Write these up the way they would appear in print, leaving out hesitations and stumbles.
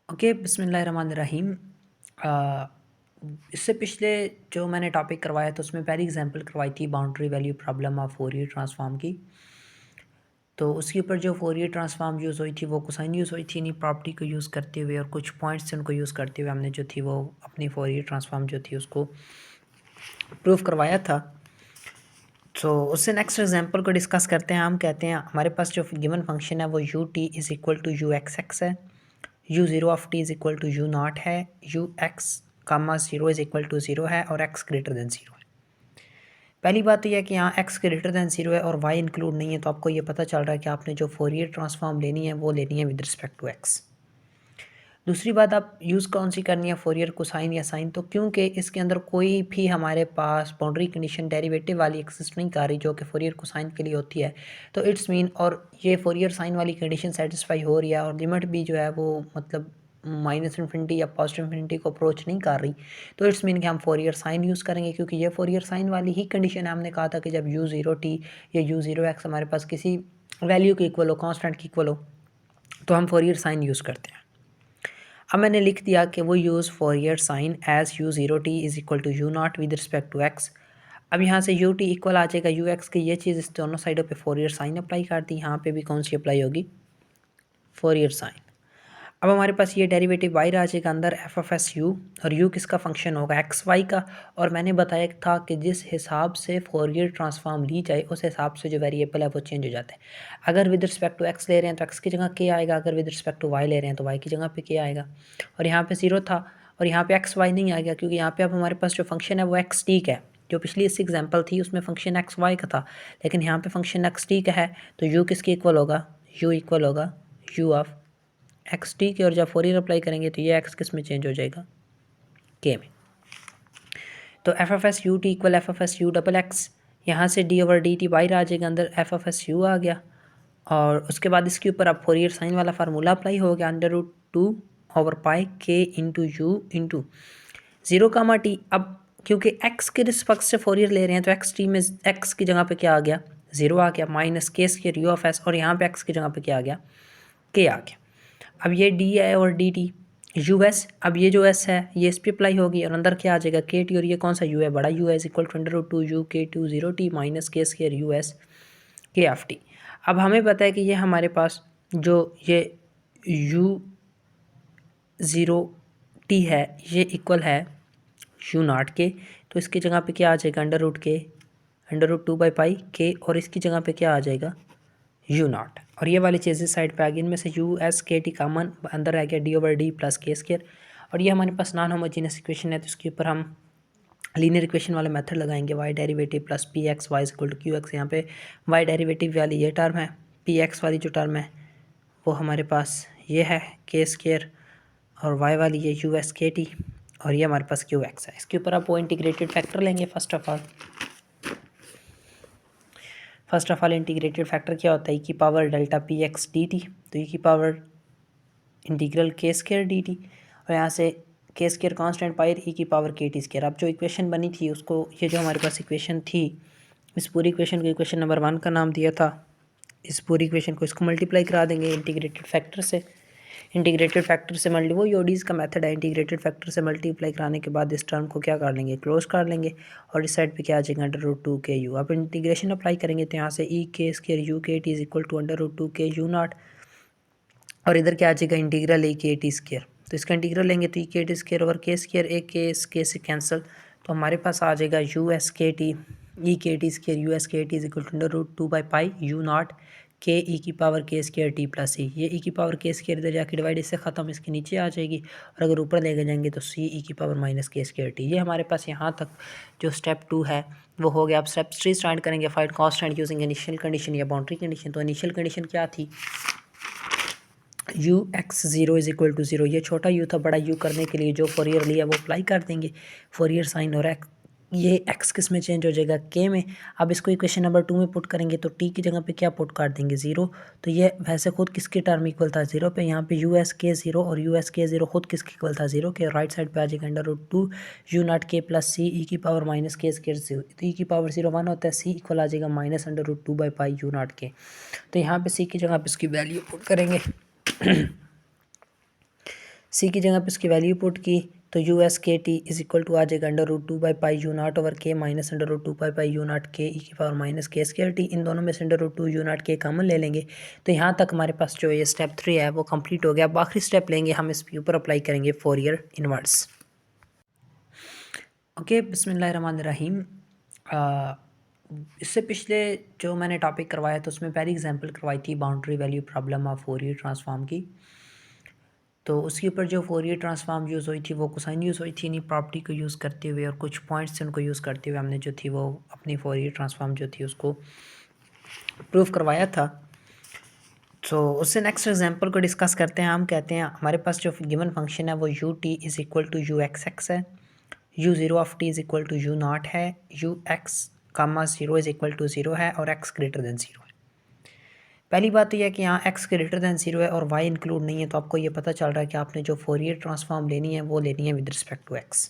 Okay, बिस्मिल्लाहिर्रहमानिर्रहीम। अ, इससे पिछले जो मैंने टॉपिक करवाया था उसमें पहली एग्जांपल करवाई थी boundary value problem of Fourier transform की। तो उसके ऊपर जो फोरियर ट्रांसफॉर्म यूज़ हुई थी वो कोसाइन यूज़ हुई थी इन्हीं प्रॉपर्टी को यूज़ करते हुए, और कुछ पॉइंट्स उनको यूज़ करते हुए हमने जो थी वो अपनी फोरियर ट्रांसफॉर्म जो थी उसको प्रूव करवाया था। तो उससे नेक्स्ट एग्जांपल को डिस्कस करते हैं। हम कहते हैं हमारे पास जो गिवन फंक्शन है वो u t is equal to u x x है, u zero of t is equal to you not है, u x comma zero is equal to zero है और एक्स ग्रेटर देन ज़ीरो है। पहली बात तो यह है कि यहाँ एक्स ग्रेटर देन ज़ीरो है और वाई इंक्लूड नहीं है, तो आपको ये पता चल रहा है कि आपने जो फोरियर ट्रांसफॉर्म लेनी है वो लेनी है विद रिस्पेक्ट टू एक्स। दूसरी बात आप यूज़ कौन सी करनी है, फोरियर कोसाइन या साइन, तो क्योंकि इसके अंदर कोई भी हमारे पास बाउंड्री कंडीशन डेरिवेटिव वाली एक्सिस्ट नहीं कर रही जो कि फोरियर कोसाइन के लिए होती है, तो इट्स मीन और ये फोरियर साइन वाली कंडीशन सेटिस्फाई हो रही है और लिमिट भी जो है वो मतलब माइनस इन्फिनिटी या पॉजिटिव इन्फिनिटी को अप्रोच नहीं कर रही, तो इट्स मीन कि हम फोरियर साइन यूज़ करेंगे, क्योंकि ये फोरियर साइन वाली ही कंडीशन है। हमने कहा था कि जब यू ज़ीरो टी या यू ज़ीरो एक्स हमारे पास किसी वैल्यू के इक्वल हो, कॉन्स्टेंट के इक्वल हो, तो हम फोरियर साइन यूज़ करते हैं। अब मैंने लिख दिया कि वो use Fourier sine as U zero T is equal to you naught with respect to X. अब यहाँ से यू टी इक्वल आ जाएगा यू एक्स की, ये चीज़ इस दोनों साइडों पे फोरियर साइन अप्लाई कर दी, यहाँ पे भी कौन सी अप्लाई होगी, फोरियर साइन। अब हमारे पास ये डेरिवेटिव वाई आ जाएगा अंदर एफ ऑफ एस यू, और यू किसका फंक्शन होगा, एक्स वाई का। और मैंने बताया था कि जिस हिसाब से फोरियर ट्रांसफॉर्म ली जाए उस हिसाब से जो वेरिएबल है वो चेंज हो जाता है। अगर विद रिस्पेक्ट टू एक्स ले रहे हैं तो एक्स की जगह के आएगा, अगर विद रिस्पेक्ट टू वाई ले रहे हैं तो वाई की जगह पे के आएगा। और यहाँ पे ज़ीरो था और यहाँ पे एक्स वाई नहीं आ गया, क्योंकि यहाँ पे अब हमारे पास जो फंक्शन है वो एक्स टी का है। जो पिछली इस एग्जाम्पल थी उसमें फंक्शन एक्स वाई का था, लेकिन यहाँ पे फंक्शन एक्स टी का है, तो यू किसके इक्वल होगा, यू इक्वल होगा यू ऑफ एक्स टी के, और जब फोरियर अप्लाई करेंगे तो ये एक्स किस में चेंज हो जाएगा, के में। तो F F S U T equal F F S U double x, यहाँ से डी ओवर डी टी बाहर आ जाएगा, अंदर एफ एफ एस यू आ गया, और उसके बाद इसके ऊपर अब फोरियर साइन वाला फार्मूला अप्लाई हो गया, under root two over pi के into u into zero comma t. अब क्योंकि एक्स के रिस्पेक्ट से फोरियर ले रहे हैं तो एक्स टी में एक्स की जगह पे क्या आ गया, ज़ीरो आ गया, माइनस के स्क्वायर यू ऑफ एस, और यहाँ पे एक्स की जगह पे क्या आ गया, के आ गया। अब ये डी है और डी टी यू एस, अब ये जो एस है ये इस पर अप्लाई होगी और अंदर क्या आ जाएगा, के टी, और ये कौन सा यू है, बड़ा यू है, is equal to under root two U K to zero T minus के square U S K F T. अब हमें पता है कि ये हमारे पास जो ये यू ज़ीरो टी है ये इक्वल है यू नॉट के, तो इसकी जगह पे क्या आ जाएगा, अंडर रूट के under root two by pi के, और इसकी जगह पे क्या आ जाएगा, यू नॉट, और ये वाली चीज़ें साइड पे आ गई, इनमें से यू एस के टी कामन अंदर आ गया, डी ओवर डी प्लस के स्क्वायर। और ये हमारे पास नॉन होमोजीनियस इक्वेशन है, तो इसके ऊपर हम लीनियर इक्वेशन वाला मेथड लगाएंगे, Y derivative plus P X Y equal to Q X. यहाँ पे वाई डेरिवेटिव वाली ये टर्म है, पी एक्स वाली जो टर्म है वो हमारे पास ये है के स्क्वायर, और वाई वाली ये यू एस के टी, और ये हमारे पास क्यू एक्स है। इसके ऊपर आप वो इंटीग्रेटेड फैक्टर लेंगे। First of all integrated factor क्या होता है, ई की power delta P x D T, तो ई की पावर इंटीग्रल के स्क्वायर डी टी, और यहाँ से के स्क्वायर कॉन्स्टेंट पाई ई की पावर के टी स्क्वायर। अब जो इक्वेशन बनी थी उसको, ये जो हमारे पास इक्वेशन थी, इस पूरी इक्वेशन को इक्वेशन नंबर 1 का नाम दिया था। इस पूरी इक्वेशन को इसको मल्टीप्लाई करा देंगे इंटीग्रेटेड फैक्टर से। इंटीग्रेटेड फैक्टर से मल्टी वो योडीज़ का मेथड है, इंटीग्रेटेड फैक्टर से मल्टीप्लाई कराने के बाद इस टर्म को क्या कर लेंगे, क्लोज कर लेंगे, और इस साइड पे क्या आ जाएगा, under root two K U. अब इंटीग्रेशन अप्लाई करेंगे तो यहाँ से E K square U K T is equal to under root two K U naught, और इधर क्या आ जाएगा, इंटीग्रल ए के टी स्क्वायर। तो इसका इंटीग्रल लेंगे तो e k t square over k square, a k से कैंसिल, तो हमारे पास आ जाएगा u S k t e k t square U S k T is equal to under root two by pi u not k e की power के square T plus ई। ये ई की पावर के स्क्वायर इधर जाके डिवाइड इससे ख़त्म, इसके नीचे आ जाएगी, और अगर ऊपर लेके जाएंगे तो सी ई की पावर माइनस के स्क्वायर टी। ये हमारे पास यहाँ तक जो स्टेप 2 है वो हो गया। अब स्टेप 3 स्टार्ट करेंगे, find constant using initial condition या बाउंड्री कंडीशन। तो इनिशियल कंडीशन क्या थी, u x zero is equal to zero, ये छोटा यू था, बड़ा यू करने के लिए जो फोरियर लिया वो अप्लाई कर देंगे, फोरियर साइन, और ये एक्स किस में चेंज हो जाएगा, के में। अब इसको इक्वेशन नंबर 2 में पुट करेंगे तो टी की जगह पे क्या पुट कर देंगे, ज़ीरो। तो ये वैसे खुद किसके टर्म इक्वल था, ज़ीरो पे, यहाँ पे यू एस के ज़ीरो और यू एस के ज़ीरो खुद किसके इक्वल था, ज़ीरो के। राइट साइड पे आ जाएगा under root two you not k plus c e की पावर माइनस के स्क्वायर ज़ीरो, तो ई की पावर 0 1 होता है, सी इक्वल आ जाएगा minus under root two by pi u not k. तो यहाँ पे सी की जगह पे इसकी वैल्यू पुट करेंगे, सी की जगह पे इसकी वैल्यू पुट की तो u S k T is equal to आ जाएगा √2/πu0/k-√2/πu0/k की पावर -√2/πu0/k। इन दोनों में से √2u0k कॉमन ले लेंगे। तो यहाँ तक हमारे पास जो ये स्टेप 3 है वो कंप्लीट हो गया। अब आखिरी स्टेप लेंगे हम, इसके ऊपर अप्लाई करेंगे फोरियर इनवर्स। ओके, बिस्मिल्लाहिर्रहमानिर्रहीम। इससे पिछले जो मैंने टॉपिक करवाया तो उसमें पहली एग्जांपल करवाई थी boundary value problem of Fourier transform की। तो उसके ऊपर जो फोरियर ट्रांसफॉर्म यूज़ हुई थी वो कोसाइन यूज़ हुई थी, इन्हीं प्रॉपर्टी को यूज़ करते हुए और कुछ पॉइंट्स उनको यूज़ करते हुए हमने जो थी वो अपनी फोरियर ट्रांसफॉर्म जो थी उसको प्रूफ करवाया था। तो उससे नेक्स्ट एग्जांपल को डिस्कस करते हैं। हम कहते हैं हमारे पास जो गिवन फंक्शन है वो u t is equal to u x x है, u0 is equal to u0 है, u(x,0) इज़ इक्वल टू 0 है और x ग्रेटर दैन 0 है। पहली बात तो यह है कि यहाँ x ग्रेटर दैन 0 है और y इंक्लूड नहीं है, तो आपको ये पता चल रहा है कि आपने जो फोरियर ट्रांसफॉर्म लेनी है वो लेनी है विद रिस्पेक्ट टू x।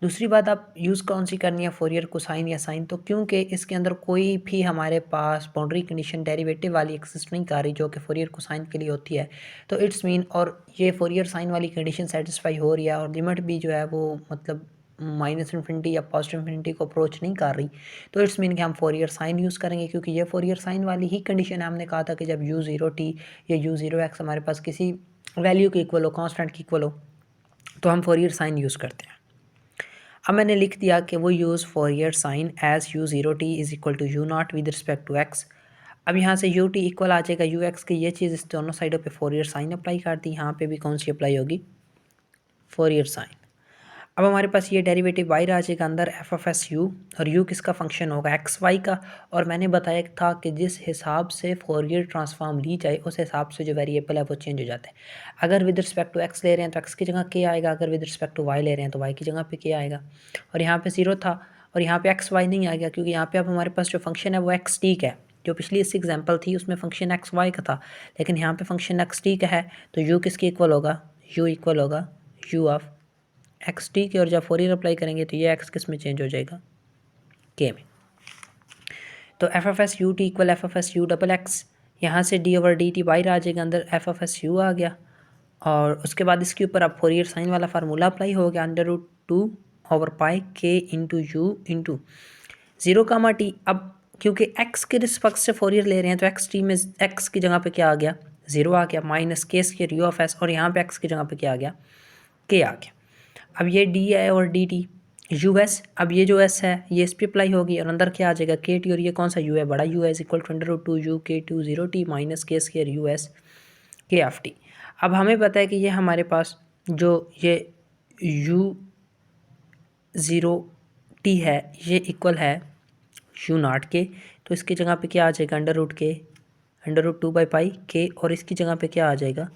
दूसरी बात आप यूज़ कौन सी करनी है, फोरियर कोसाइन या साइन, तो क्योंकि इसके अंदर कोई भी हमारे पास बाउंड्री कंडीशन डेरिवेटिव वाली एक्सिस्ट नहीं कर रही जो कि फोरियर कोसाइन के लिए होती है, तो इट्स मीन और ये फोरियर साइन वाली कंडीशन सेटिस्फाई हो रही है और लिमिट भी जो है वो मतलब -∞ या +∞ को अप्रोच नहीं कर रही, तो इट्स मीन कि हम फोरियर साइन यूज़ करेंगे क्योंकि ये फोरियर साइन वाली ही कंडीशन है। हमने कहा था कि जब u0t या u0x हमारे पास किसी वैल्यू के इक्वल हो, कॉन्स्टेंट के इक्वल हो, तो हम फोरियर साइन यूज़ करते हैं। अब मैंने लिख दिया कि वो use Fourier sine as u0t is equal to u0 with respect to x। अब यहाँ से u t इक्वल आ जाएगा u(x) की, ये चीज़ इस दोनों साइडों पे फोरियर साइन अप्लाई कर दी, यहाँ पे भी कौन सी अप्लाई होगी, फोरियर साइन। अब हमारे पास ये डेरिवेटिव y आ जाएगा अंदर f(u) और u किसका फंक्शन होगा, एक्स वाई का। और मैंने बताया था कि जिस हिसाब से फोरियर ट्रांसफॉर्म ली जाए उस हिसाब से जो वेरिएबल है वो चेंज हो जाता है। अगर विद रिस्पेक्ट टू x ले रहे हैं तो x की जगह k आएगा, अगर विद रिस्पेक्ट टू y ले रहे हैं तो y की जगह पे k आएगा। और यहाँ पे 0 था और यहाँ पे x y नहीं आ गया क्योंकि यहाँ पे अब हमारे पास जो फंक्शन है वो x t का है। जो पिछली इस एग्जाम्पल थी उसमें फंक्शन एक्स वाई का था, लेकिन यहाँ पे फंक्शन एक्स टी का है, तो यू किसके इक्वल होगा, यू इक्वल होगा यू ऑफ एक्स टी के। और जब फोरियर अप्लाई करेंगे तो ये एक्स किस में चेंज हो जाएगा, के में। तो F F S U T equal F F S U double x, यहाँ से डी ओवर डी टी बाहर आ जाएगा, अंदर एफ एफ एस यू आ गया। और उसके बाद इसके ऊपर अब फोरियर साइन वाला फार्मूला अप्लाई हो गया, √2/π(k)(u)(0, t। अब क्योंकि x के रिस्पेक्ट से फोरियर ले रहे हैं तो एक्स टी में x की जगह पे क्या आ गया, 0 आ गया, -k² u ऑफ s, और यहाँ पे x की जगह पे क्या आ गया, k आ गया। अब ये d है और डी टी यू एस, अब ये जो s है ये इस पर अप्लाई होगी और अंदर क्या आ जाएगा, के टी, और ये कौन सा u है, बड़ा u है, is equal to √2u(k20t) -k² u(s) k of t। अब हमें पता है कि ये हमारे पास जो ये u0t है ये इक्वल है u0 के, तो इसकी जगह पे क्या आ जाएगा, √2/π और इसकी जगह पे क्या आ जाएगा,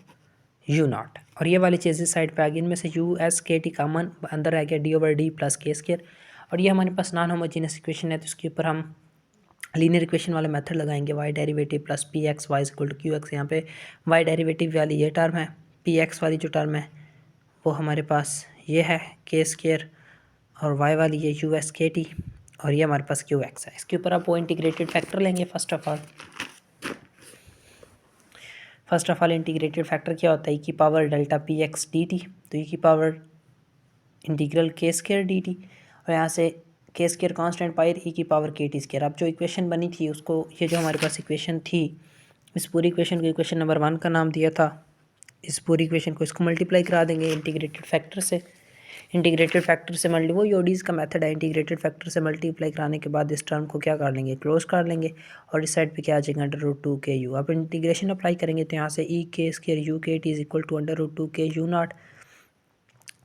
u0। और ये वाली चीज़ें साइड पे आ गई, इनमें से u(s)k)t कॉमन अंदर आ गया, d/d + k²। और ये हमारे पास नॉन होमोजीनियस इक्वेशन है, तो इसके ऊपर हम लीनियर इक्वेशन वाला मेथड लगाएंगे, y derivative plus px y is equal to qx। यहाँ पे y डेरिवेटिव वाली ये टर्म है, px वाली जो टर्म है वो हमारे पास ये है k² और y वाली ये u(s)k)t और ये हमारे पास qx है। इसके ऊपर आप वो इंटीग्रेटेड फैक्टर लेंगे। First of all integrated factor क्या होता है, e की पावर डेल्टा px dt, तो e की पावर इंटीग्रल k² dt, और यहाँ से k² कांस्टेंट पायर e की पावर kt²। अब जो इक्वेशन बनी थी उसको, ये जो हमारे पास इक्वेशन थी, इस पूरी इक्वेशन को इक्वेशन नंबर 1 का नाम दिया था। इस पूरी इक्वेशन को इसको मल्टीप्लाई करा देंगे इंटीग्रेटेड फैक्टर से। इंटीग्रेटेड फैक्टर से वो योडीज़ का मेथड है, इंटीग्रेटेड फैक्टर से मल्टीप्लाई कराने के बाद इस टर्म को क्या कर लेंगे, क्लोज कर लेंगे, और इस साइड पे क्या आ जाएगा, √2ku। अब इंटीग्रेशन अप्लाई करेंगे तो यहाँ से e(k²) u(k)t is equal to √2ku0,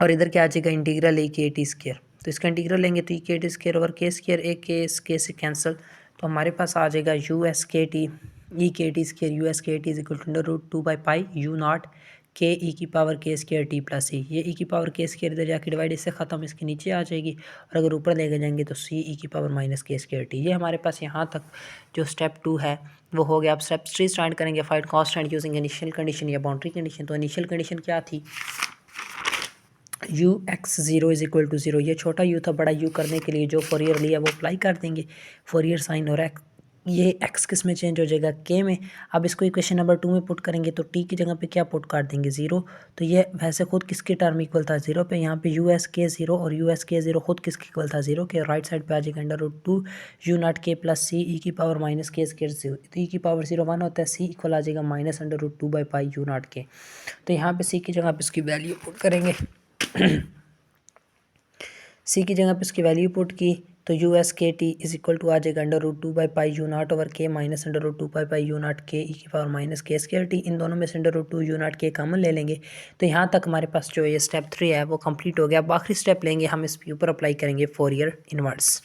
और इधर क्या आ जाएगा, इंटीग्रल e(k)t²। तो इसका इंटीग्रल लेंगे तो e(k)t² ओवर k², एक k से कैंसिल, तो हमारे पास आ जाएगा u(s)k)t e(k)t² u(s)k)t is equal to √2/πu0 k e की पावर k² t + e। ये e की पावर k² इधर जाके डिवाइड इससे ख़त्म, इसके नीचे आ जाएगी, और अगर ऊपर लेके जाएंगे तो c e की पावर -k² t। ये हमारे पास यहाँ तक जो स्टेप 2 है वो हो गया। अब स्टेप 3 स्टार्ट करेंगे, find constant using initial condition या बाउंड्री कंडीशन। तो इनिशियल कंडीशन क्या थी, u(x0 इज इक्वल टू 0, ये छोटा u था, बड़ा u करने के लिए जो फोरियर लिया वो अप्लाई कर देंगे, फोरियर साइन और ये एक्स किस में चेंज हो जाएगा, के में। अब इसको इक्वेशन नंबर 2 में पुट करेंगे तो टी की जगह पे क्या पुट कर देंगे, 0। तो ये वैसे खुद किसकी टर्म इक्वल था 0 पे, यहाँ पे यू एस के 0 और यू एस के 0 खुद किसकी इक्वल था 0 के। राइट साइड पे आ जाएगा under root 2 u not k plus c e की पावर माइनस के स्केयर 0। तो ई की पावर 0 1 होता है, सी इक्वल आ जाएगा minus under root 2 by pi u not k. तो यहाँ पे सी की जगह पे इसकी वैल्यू पुट करेंगे सी की जगह पे इसकी वैल्यू पुट की तो u S k T is equal to आ जाएगा under root 2 by pi u not over k minus under root 2 by pi u not k e की पावर माइनस के स्क्वायर टी। इन दोनों में से अंडर रूट 2 यू नॉट के common ले लेंगे। तो यहाँ तक हमारे पास जो ये स्टेप 3 है वो कंप्लीट हो गया। अब आखिरी स्टेप लेंगे हम, इसके ऊपर अप्लाई करेंगे फोरियर इनवर्स।